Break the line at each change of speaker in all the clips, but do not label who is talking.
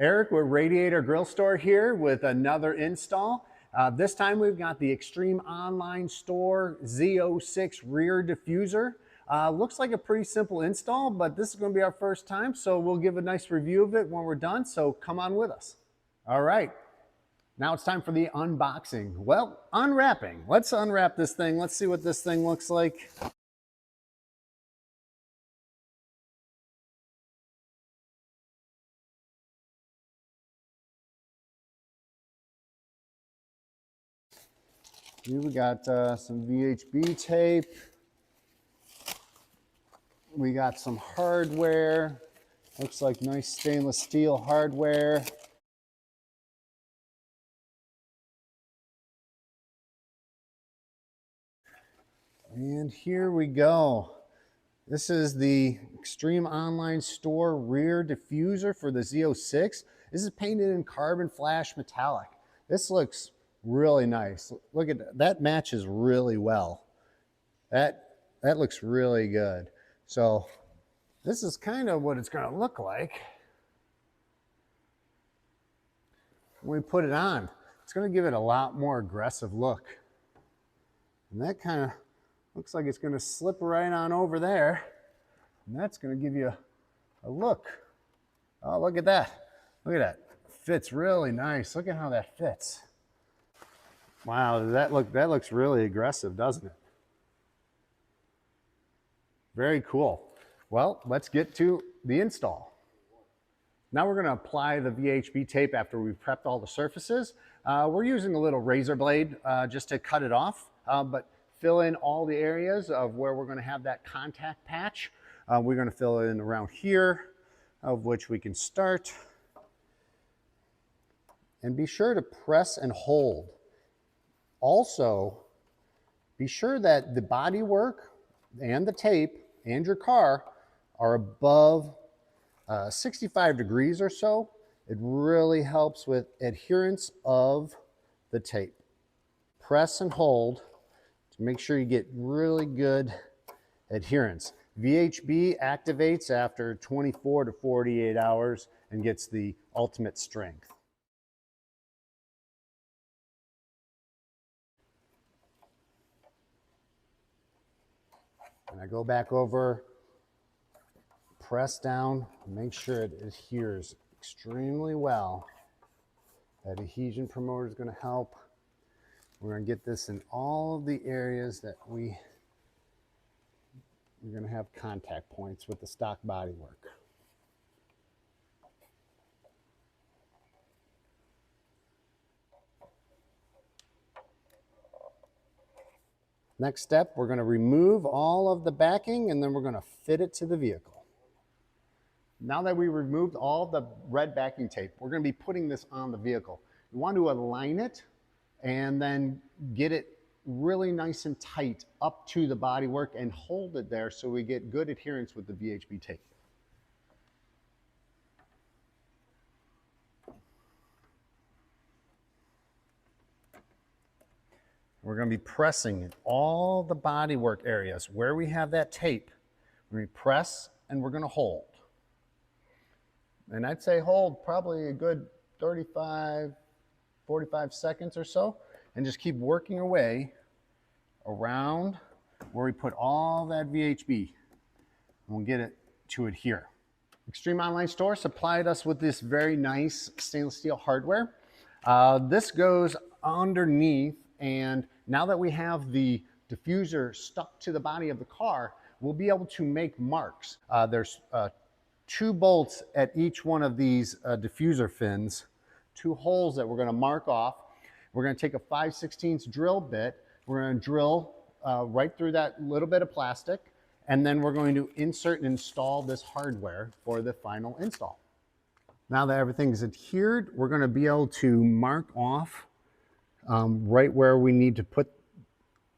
Eric with Radiator Grill Store here with another install. This time we've got the Extreme Online Store Z06 rear diffuser. Looks like a pretty simple install, but this is going to be our first time, so we'll give a nice review of it when we're done, so come on with us. All right, now it's time for the unboxing. Well, unwrapping. Let's unwrap this thing. Let's see what this thing looks like. Here we got some VHB tape. We got some hardware. Looks like nice stainless steel hardware. And here we go. This is the Extreme Online Store rear diffuser for the Z06. This is painted in carbon flash metallic. This looks really nice. Look at that. That matches really well. That looks really good. So this is kind of what it's going to look like when we put it on. It's going to give it a lot more aggressive look. And that kind of looks like it's going to slip right on over there. And that's going to give you a look. Oh, look at that. Look at that. Fits really nice. Look at how that fits. Wow, that looks really aggressive, doesn't it? Very cool. Well, let's get to the install. Now we're going to apply the VHB tape after we've prepped all the surfaces. We're using a little razor blade just to cut it off, but fill in all the areas of where we're going to have that contact patch. We're going to fill it in around here, of which we can start. And be sure to press and hold. Also, be sure that the bodywork and the tape and your car are above 65 degrees or so. It really helps with adherence of the tape. Press and hold to make sure you get really good adherence. VHB activates after 24 to 48 hours and gets the ultimate strength. And I go back over, press down, make sure it adheres extremely well. That adhesion promoter is going to help. We're going to get this in all of the areas that we're going to have contact points with the stock bodywork. Next step, we're going to remove all of the backing and then we're going to fit it to the vehicle. Now that we removed all the red backing tape, we're going to be putting this on the vehicle. We want to align it and then get it really nice and tight up to the bodywork and hold it there so we get good adherence with the VHB tape. We're going to be pressing in all the bodywork areas where we have that tape. We're going to press and we're going to hold. And I'd say hold probably a good 35, 45 seconds or so, and just keep working away around where we put all that VHB. And we'll get it to adhere. Extreme Online Store supplied us with this very nice stainless steel hardware. This goes underneath. And now that we have the diffuser stuck to the body of the car, we'll be able to make marks. There's 2 bolts at each one of these diffuser fins, 2 holes that we're going to mark off. We're going to take a 5/16 drill bit. We're going to drill right through that little bit of plastic, and then we're going to insert and install this hardware for the final install. Now that everything's adhered, we're going to be able to mark off right where we need to put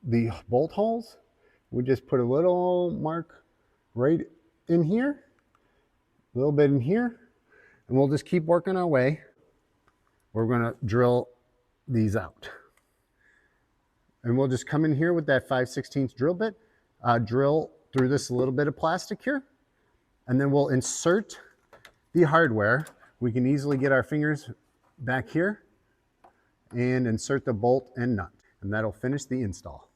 the bolt holes. We just put a little mark right in here, a little bit in here, and we'll just keep working our way. We're going to drill these out. And we'll just come in here with that 5/16 drill bit, drill through this little bit of plastic here, and then we'll insert the hardware We can easily get our fingers back here and insert the bolt and nut, and that'll finish the install.